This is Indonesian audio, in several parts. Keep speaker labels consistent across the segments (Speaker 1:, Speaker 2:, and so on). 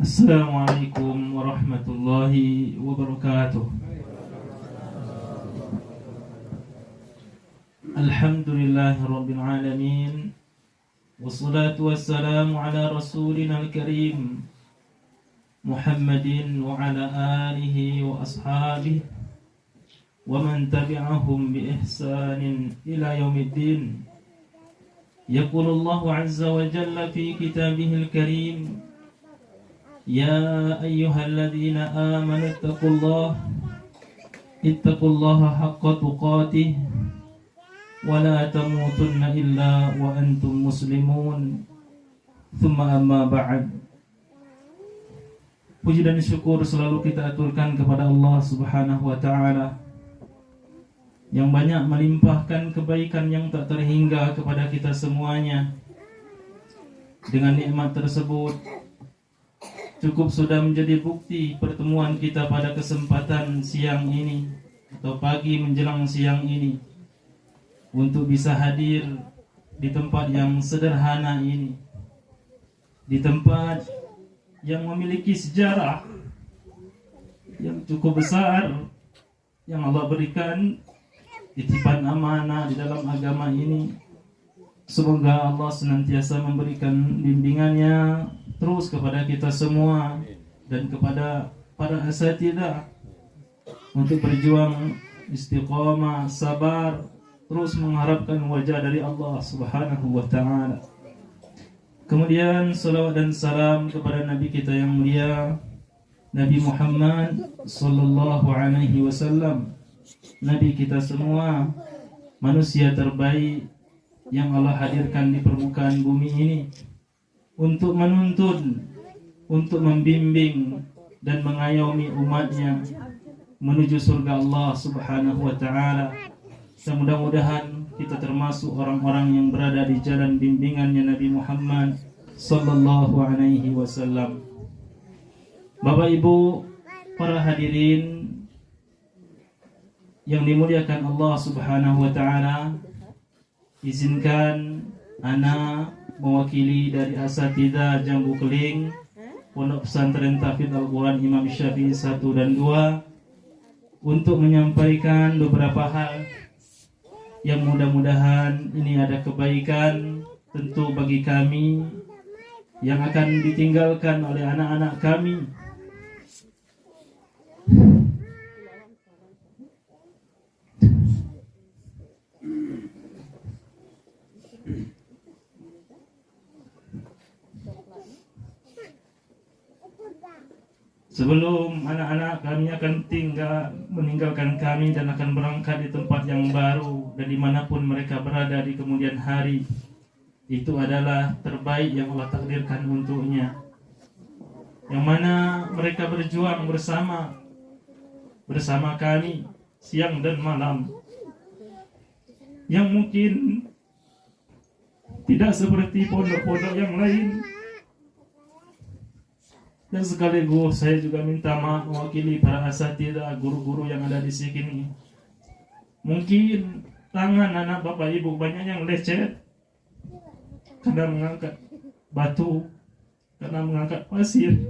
Speaker 1: Assalamualaikum warahmatullahi wabarakatuh. Alhamdulillahirabbil alamin. Wassalatu wassalamu ala rasulina al-karim Muhammadin wa ala alihi wa ashabihi wa man tabi'ahum bi ihsanin ila yaumiddin. Yaqulullahu azza wa jalla fi kitabihil karim, Ya ayyuhalladzina amanu ittaqullaha haqqa tuqatih wa la tamutunna illa wa antum muslimun. Tsumma amma ba'd. Puji dan syukur selalu kita aturkan kepada Allah Subhanahu wa taala yang banyak melimpahkan kebaikan yang tak terhingga kepada kita semuanya. Dengan nikmat tersebut cukup sudah menjadi bukti pertemuan kita pada kesempatan siang ini atau pagi menjelang siang ini untuk bisa hadir di tempat yang sederhana ini, di tempat yang memiliki sejarah yang cukup besar yang Allah berikan titipan amanah di dalam agama ini. Semoga Allah senantiasa memberikan bimbingannya terus kepada kita semua dan kepada para asatidzah untuk berjuang istiqamah, sabar, terus mengharapkan wajah dari Allah Subhanahu wa taala. Kemudian salawat dan salam kepada Nabi kita yang mulia, Nabi Muhammad sallallahu alaihi wasallam, Nabi kita semua, manusia terbaik yang Allah hadirkan di permukaan bumi ini untuk menuntun, untuk membimbing dan mengayomi umatnya menuju surga Allah Subhanahu wa taala. Dan mudah-mudahan kita termasuk orang-orang yang berada di jalan bimbingannya Nabi Muhammad sallallahu alaihi wasallam. Bapak Ibu, para hadirin yang dimuliakan Allah Subhanahu wa taala, izinkan ana mewakili dari asatidzah Jambu Keling Pondok Pesantren Tahfidz Al-Quran Imam Syafi'i 1 dan 2 untuk menyampaikan beberapa hal yang mudah-mudahan ini ada kebaikan tentu bagi kami yang akan ditinggalkan oleh anak-anak kami. Sebelum anak-anak kami akan meninggalkan kami dan akan berangkat di tempat yang baru dan dimanapun mereka berada di kemudian hari, itu adalah terbaik yang Allah takdirkan untuknya, yang mana mereka berjuang bersama kami siang dan malam, yang mungkin tidak seperti pondok-pondok yang lain. Dan sekaligus saya juga minta maaf mewakili para asatidzah, guru-guru yang ada di sini. Mungkin tangan anak bapak ibu banyak yang lecet karena mengangkat batu, karena mengangkat pasir,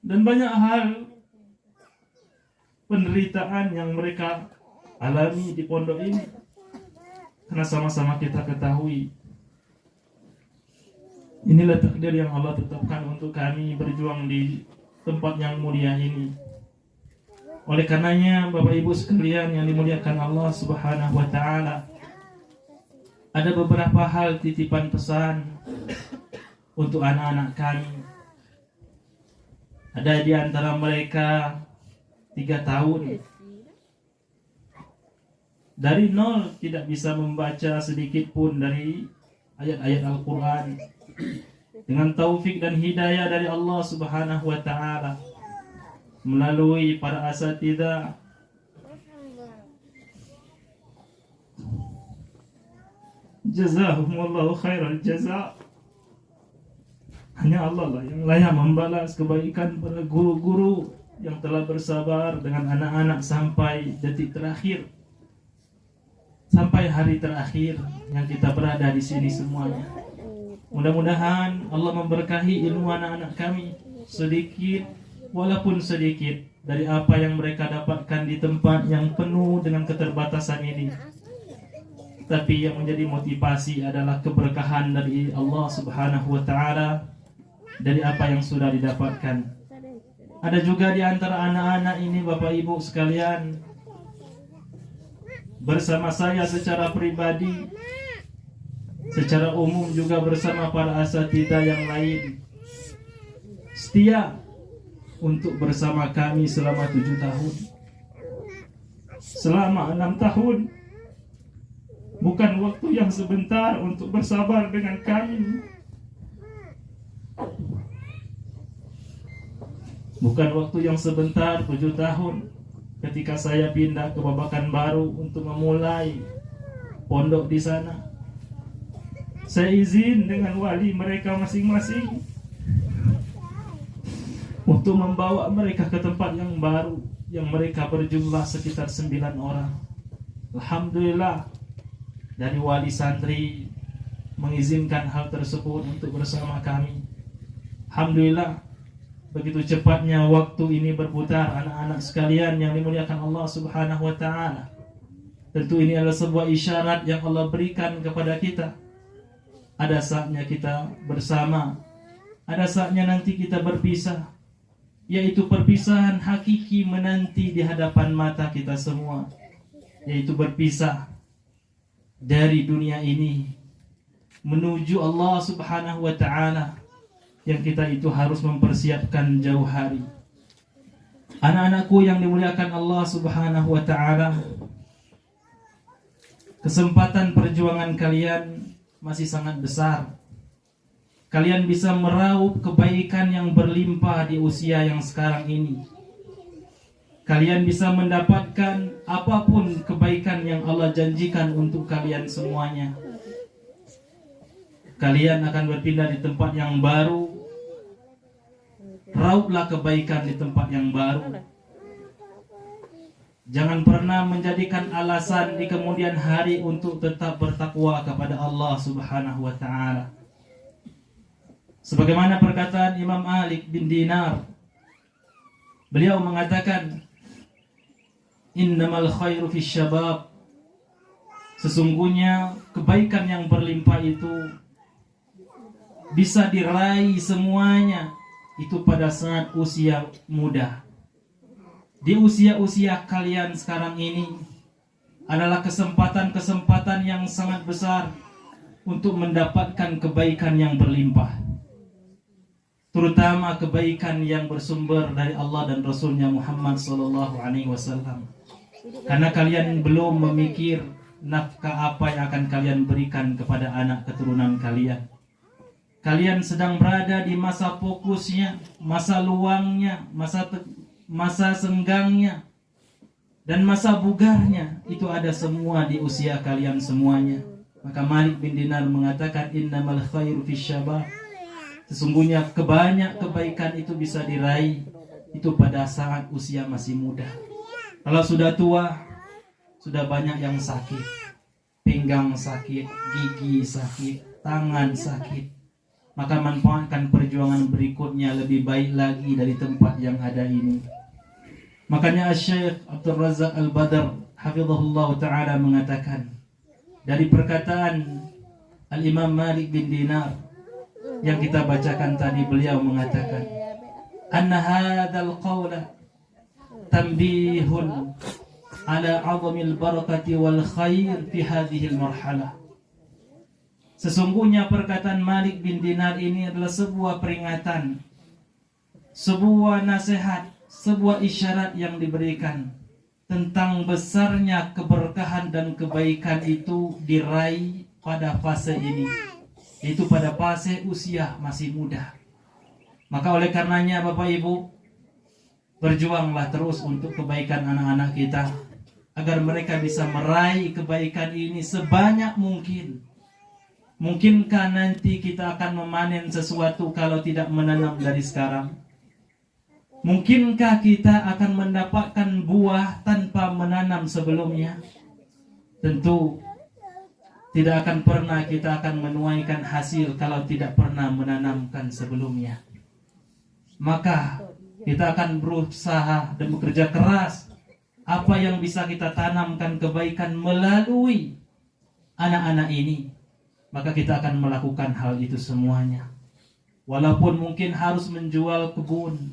Speaker 1: dan banyak hal penderitaan yang mereka alami di pondok ini. Karena sama-sama kita ketahui, inilah takdir yang Allah tetapkan untuk kami berjuang di tempat yang mulia ini. Oleh karenanya, Bapak Ibu sekalian yang dimuliakan Allah Subhanahu wa taala, ada beberapa hal titipan pesan untuk anak-anak kami. Ada di antara mereka 3 tahun, dari nol tidak bisa membaca sedikit pun dari ayat-ayat Al-Quran. Dengan taufik dan hidayah dari Allah Subhanahu wa taala melalui para asatidzah, jazahumullahu khairal jazaa. Hanya Allah lah yang layak membalas kebaikan para guru-guru yang telah bersabar dengan anak-anak sampai detik terakhir, sampai hari terakhir yang kita berada di sini semuanya. Mudah-mudahan Allah memberkahi ilmu anak-anak kami, sedikit walaupun sedikit dari apa yang mereka dapatkan di tempat yang penuh dengan keterbatasan ini. Tapi yang menjadi motivasi adalah keberkahan dari Allah Subhanahu wa taala dari apa yang sudah didapatkan. Ada juga di antara anak-anak ini Bapak Ibu sekalian, bersama saya secara pribadi, secara umum juga bersama para asatidzah yang lain, setia untuk bersama kami selama 7 tahun, selama 6 tahun. Bukan waktu yang sebentar untuk bersabar dengan kami. Bukan waktu yang sebentar, 7 tahun, ketika saya pindah ke Babakan Baru untuk memulai pondok di sana. Saya izin dengan wali mereka masing-masing untuk membawa mereka ke tempat yang baru, yang mereka berjumlah sekitar 9 orang. Alhamdulillah, dari wali santri mengizinkan hal tersebut untuk bersama kami. Alhamdulillah, begitu cepatnya waktu ini berputar, anak-anak sekalian yang dimuliakan Allah Subhanahu wa taala. Tentu ini adalah sebuah isyarat yang Allah berikan kepada kita. Ada saatnya kita bersama, ada saatnya nanti kita berpisah, yaitu perpisahan hakiki menanti di hadapan mata kita semua, yaitu berpisah dari dunia ini menuju Allah Subhanahu wa taala, yang kita itu harus mempersiapkan jauh hari. Anak-anakku yang dimuliakan Allah Subhanahu wa taala, kesempatan perjuangan kalian masih sangat besar. Kalian bisa meraup kebaikan yang berlimpah di usia yang sekarang ini. Kalian bisa mendapatkan apapun kebaikan yang Allah janjikan untuk kalian semuanya. Kalian akan berpindah di tempat yang baru. Rauplah kebaikan di tempat yang baru. Jangan pernah menjadikan alasan di kemudian hari untuk tetap bertakwa kepada Allah Subhanahu wa taala. Sebagaimana perkataan Imam Malik bin Dinar, beliau mengatakan, innamal khairu fi syabab, sesungguhnya kebaikan yang berlimpah itu bisa diraih semuanya itu pada saat usia muda. Di usia-usia kalian sekarang ini adalah kesempatan-kesempatan yang sangat besar untuk mendapatkan kebaikan yang berlimpah, terutama kebaikan yang bersumber dari Allah dan Rasulnya Muhammad SAW. Karena kalian belum memikir nafkah apa yang akan kalian berikan kepada anak keturunan kalian. Kalian sedang berada di masa fokusnya, masa luangnya, masa senggangnya, dan masa bugarnya. Itu ada semua di usia kalian semuanya. Maka Malik bin Dinar mengatakan, innamal khairu fi syabab, sesungguhnya kebanyak kebaikan itu bisa diraih itu pada saat usia masih muda. Kalau sudah tua, sudah banyak yang sakit. Pinggang sakit, gigi sakit, tangan sakit. Maka manfaatkan perjuangan berikutnya lebih baik lagi dari tempat yang ada ini. Makanya Syekh Abdul Razak Al-Badr hafizahullah ta'ala mengatakan, dari perkataan Al-Imam Malik bin Dinar yang kita bacakan tadi, beliau mengatakan, anna hadzal qawla tanbihun ala 'azamil barakati wal khair fi hadhihi al-marhalah. Sesungguhnya perkataan Malik bin Dinar ini adalah sebuah peringatan, sebuah nasihat, sebuah isyarat yang diberikan tentang besarnya keberkahan dan kebaikan itu diraih pada fase ini, yaitu pada fase usia masih muda. Maka oleh karenanya Bapak Ibu, berjuanglah terus untuk kebaikan anak-anak kita, agar mereka bisa meraih kebaikan ini sebanyak mungkin. Mungkinkah nanti kita akan memanen sesuatu kalau tidak menanam dari sekarang? Mungkinkah kita akan mendapatkan buah tanpa menanam sebelumnya? Tentu tidak akan pernah kita akan menuaikan hasil kalau tidak pernah menanamkan sebelumnya. Maka kita akan berusaha dan bekerja keras apa yang bisa kita tanamkan kebaikan melalui anak-anak ini, maka kita akan melakukan hal itu semuanya. Walaupun mungkin harus menjual kebun,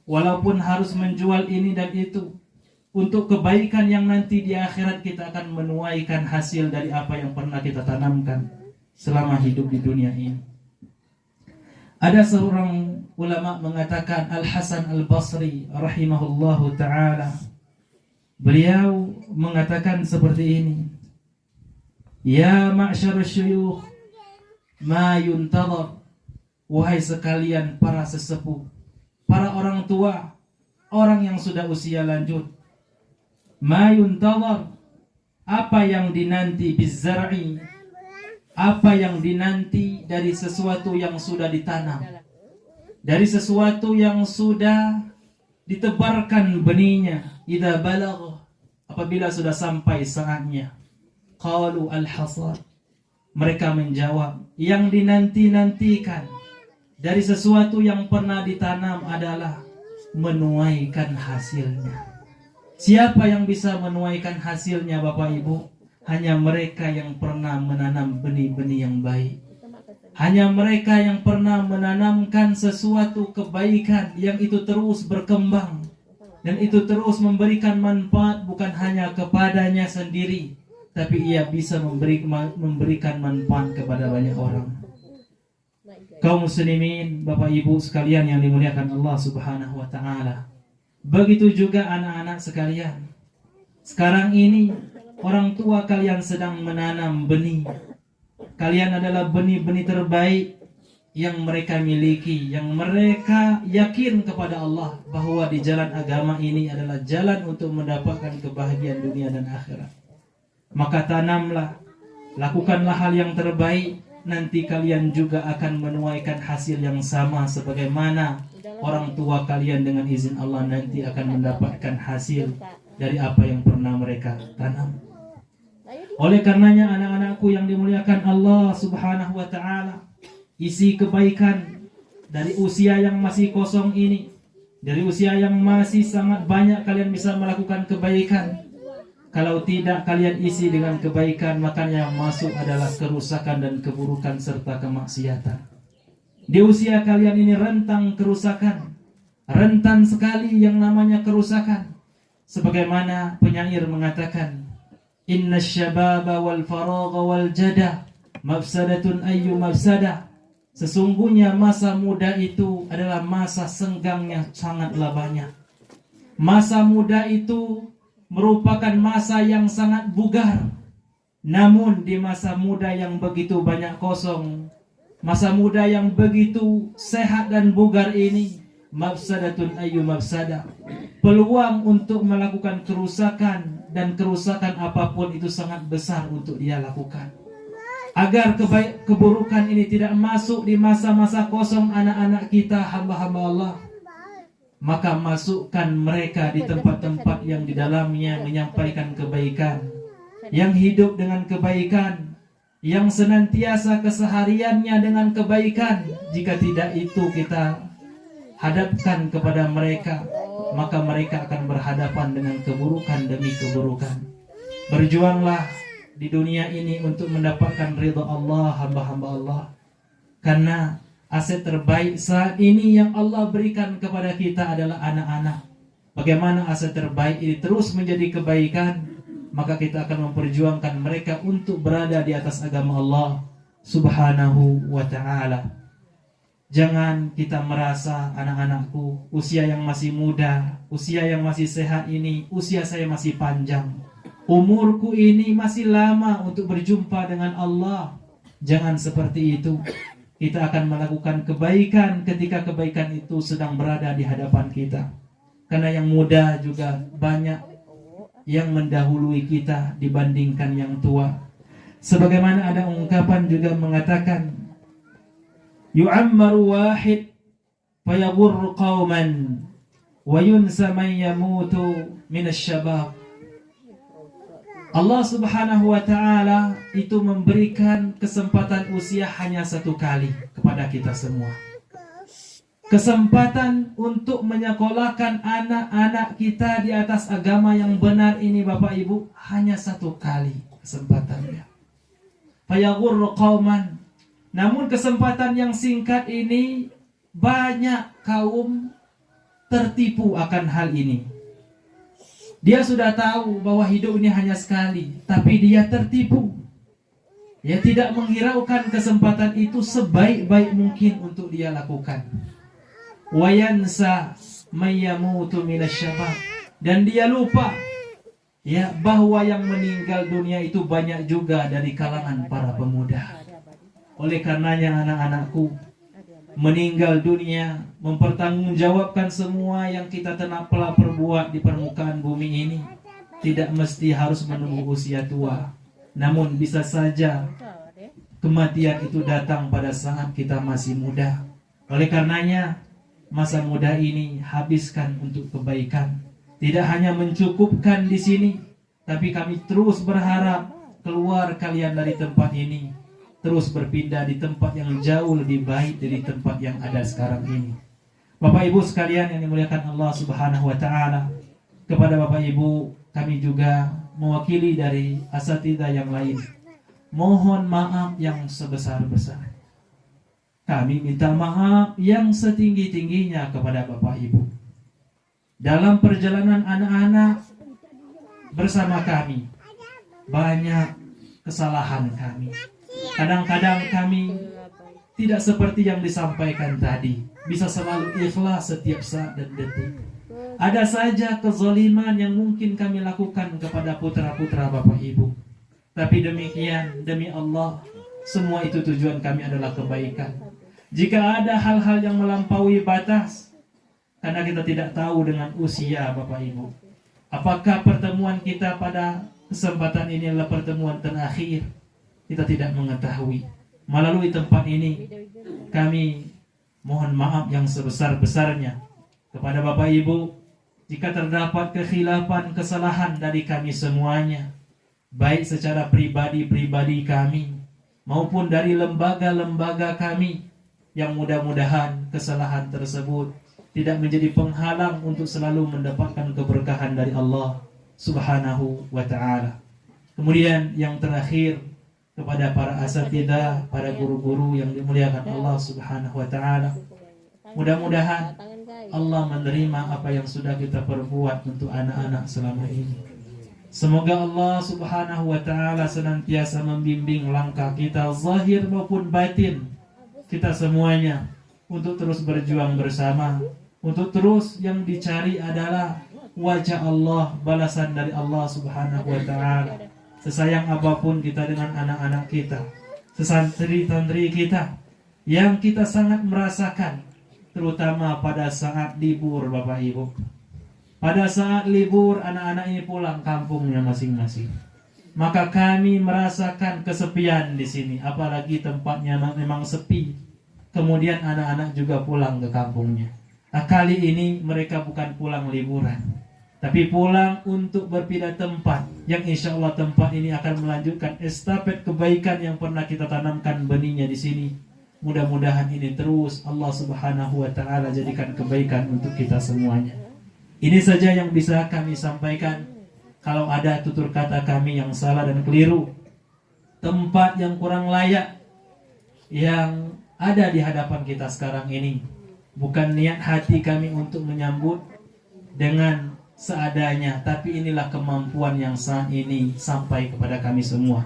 Speaker 1: walaupun harus menjual ini dan itu, untuk kebaikan yang nanti di akhirat kita akan menuaikan hasil dari apa yang pernah kita tanamkan selama hidup di dunia ini. Ada seorang ulama mengatakan, Al-Hasan Al-Basri rahimahullahu ta'ala, beliau mengatakan seperti ini, ya ma'syar syuyukh ma yuntadhar, wahai sekalian para sesepuh, para orang tua, orang yang sudah usia lanjut, ma yuntadhar, apa yang dinanti, bizzar'i, apa yang dinanti dari sesuatu yang sudah ditanam, dari sesuatu yang sudah ditebarkan benihnya. Idza balagha, apabila sudah sampai saatnya, qalu al-hasad, mereka menjawab, yang dinanti-nantikan dari sesuatu yang pernah ditanam adalah menuaikan hasilnya. Siapa yang bisa menuaikan hasilnya, Bapak Ibu? Hanya mereka yang pernah menanam benih-benih yang baik. Hanya mereka yang pernah menanamkan sesuatu kebaikan yang itu terus berkembang dan itu terus memberikan manfaat bukan hanya kepadanya sendiri, tapi ia bisa memberikan manfaat kepada banyak orang. Kaum muslimin, Bapak Ibu sekalian yang dimuliakan Allah Subhanahu wa ta'ala, begitu juga anak-anak sekalian. Sekarang ini orang tua kalian sedang menanam benih. Kalian adalah benih-benih terbaik yang mereka miliki, yang mereka yakin kepada Allah bahwa di jalan agama ini adalah jalan untuk mendapatkan kebahagiaan dunia dan akhirat. Maka tanamlah, lakukanlah hal yang terbaik, nanti kalian juga akan menuaikan hasil yang sama sebagaimana orang tua kalian dengan izin Allah nanti akan mendapatkan hasil dari apa yang pernah mereka tanam. Oleh karenanya anak-anakku yang dimuliakan Allah Subhanahu wa ta'ala, isi kebaikan dari usia yang masih kosong ini, dari usia yang masih sangat banyak kalian bisa melakukan kebaikan. Kalau tidak kalian isi dengan kebaikan, maka yang masuk adalah kerusakan dan keburukan serta kemaksiatan. Di usia kalian ini rentang kerusakan, rentan sekali yang namanya kerusakan. Sebagaimana penyair mengatakan, inna syababa wal faragha wal jada mafsadatun ayyu mafsadah. Sesungguhnya masa muda itu adalah masa senggangnya sangatlah banyak. Masa muda itu merupakan masa yang sangat bugar. Namun di masa muda yang begitu banyak kosong, masa muda yang begitu sehat dan bugar ini, mafsadatun ayyu mafsadah, peluang untuk melakukan kerusakan dan kerusakan apapun itu sangat besar untuk dia lakukan. Agar keburukan ini tidak masuk di masa-masa kosong anak-anak kita, hamba-hamba Allah, maka masukkan mereka di tempat-tempat yang di dalamnya menyampaikan kebaikan, yang hidup dengan kebaikan, yang senantiasa kesehariannya dengan kebaikan. Jika tidak itu kita hadapkan kepada mereka, maka mereka akan berhadapan dengan keburukan demi keburukan. Berjuanglah di dunia ini untuk mendapatkan ridha Allah, hamba-hamba Allah. Karena aset terbaik saat ini yang Allah berikan kepada kita adalah anak-anak. Bagaimana aset terbaik ini terus menjadi kebaikan, maka kita akan memperjuangkan mereka untuk berada di atas agama Allah Subhanahu wa ta'ala. Jangan kita merasa, anak-anakku, usia yang masih muda, usia yang masih sehat ini, usia saya masih panjang, umurku ini masih lama untuk berjumpa dengan Allah. Jangan seperti itu. Kita akan melakukan kebaikan ketika kebaikan itu sedang berada di hadapan kita. Karena yang muda juga banyak yang mendahului kita dibandingkan yang tua. Sebagaimana ada ungkapan juga mengatakan, yu'ammaru wahid fayaghurru qauman wa yunsa man yamutu minasy syabab. Allah Subhanahu wa ta'ala itu memberikan kesempatan usia hanya 1 kali kepada kita semua. Kesempatan untuk menyekolahkan anak-anak kita di atas agama yang benar ini Bapak Ibu hanya 1 kali kesempatannya. Fayaghurru qauman. Namun kesempatan yang singkat ini banyak kaum tertipu akan hal ini. Dia sudah tahu bahwa hidup ini hanya sekali, tapi dia tertipu. Dia tidak menghiraukan kesempatan itu sebaik-baik mungkin untuk dia lakukan. Wa yansa may yamutu minasyabab. Dan dia lupa ya bahwa yang meninggal dunia itu banyak juga dari kalangan para pemuda. Oleh karenanya anak-anakku, meninggal dunia mempertanggungjawabkan semua yang kita telah perbuat di permukaan bumi ini. Tidak mesti harus menunggu usia tua, namun bisa saja kematian itu datang pada saat kita masih muda. Oleh karenanya masa muda ini habiskan untuk kebaikan. Tidak hanya mencukupkan di sini, tapi kami terus berharap keluar kalian dari tempat ini, terus berpindah di tempat yang jauh lebih baik dari tempat yang ada sekarang ini. Bapak Ibu sekalian yang dimuliakan Allah Subhanahu wa ta'ala, kepada Bapak Ibu kami juga mewakili dari asatidzah yang lain mohon maaf yang sebesar-besar. Kami minta maaf yang setinggi-tingginya kepada Bapak Ibu. Dalam perjalanan anak-anak bersama kami, banyak kesalahan kami. Kadang-kadang kami tidak seperti yang disampaikan tadi, bisa selalu ikhlas setiap saat dan detik. Ada saja kezaliman yang mungkin kami lakukan kepada putra-putra Bapak Ibu. Tapi demikian, demi Allah, semua itu tujuan kami adalah kebaikan. Jika ada hal-hal yang melampaui batas, karena kita tidak tahu dengan usia Bapak Ibu, apakah pertemuan kita pada kesempatan ini adalah pertemuan terakhir, kita tidak mengetahui. Melalui tempat ini kami mohon maaf yang sebesar-besarnya kepada Bapak Ibu jika terdapat kekhilafan, kesalahan dari kami semuanya, baik secara pribadi-pribadi kami maupun dari lembaga-lembaga kami, yang mudah-mudahan kesalahan tersebut tidak menjadi penghalang untuk selalu mendapatkan keberkahan dari Allah Subhanahu wa ta'ala. Kemudian yang terakhir, kepada para asatidzah, para guru-guru yang dimuliakan Allah Subhanahu wa ta'ala, mudah-mudahan Allah menerima apa yang sudah kita perbuat untuk anak-anak selama ini. Semoga Allah Subhanahu wa ta'ala senantiasa membimbing langkah kita zahir maupun batin, kita semuanya, untuk terus berjuang bersama, untuk terus yang dicari adalah wajah Allah, balasan dari Allah Subhanahu wa ta'ala. Sesayang apapun kita dengan anak-anak kita, sesantri-tantri kita, yang kita sangat merasakan, terutama pada saat libur Bapak Ibu. Pada saat libur anak-anak ini pulang kampungnya masing-masing. Maka kami merasakan kesepian di sini, apalagi tempatnya memang sepi. Kemudian anak-anak juga pulang ke kampungnya. Kali ini mereka bukan pulang liburan, tapi pulang untuk berpindah tempat, yang insya Allah tempat ini akan melanjutkan estafet kebaikan yang pernah kita tanamkan benihnya di sini. Mudah-mudahan ini terus Allah Subhanahu wa ta'ala jadikan kebaikan untuk kita semuanya. Ini saja yang bisa kami sampaikan. Kalau ada tutur kata kami yang salah dan keliru, tempat yang kurang layak yang ada di hadapan kita sekarang ini, bukan niat hati kami untuk menyambut dengan seadanya, tapi inilah kemampuan yang saat ini sampai kepada kami semua,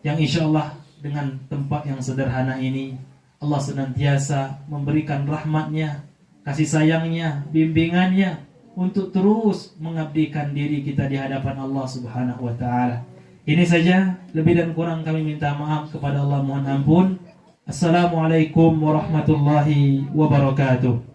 Speaker 1: yang insya Allah dengan tempat yang sederhana ini Allah senantiasa memberikan rahmatnya, kasih sayangnya, bimbingannya untuk terus mengabdikan diri kita di hadapan Allah Subhanahu wa ta'ala. Ini saja, lebih dan kurang kami minta maaf kepada Allah, mohon ampun. Assalamualaikum warahmatullahi wabarakatuh.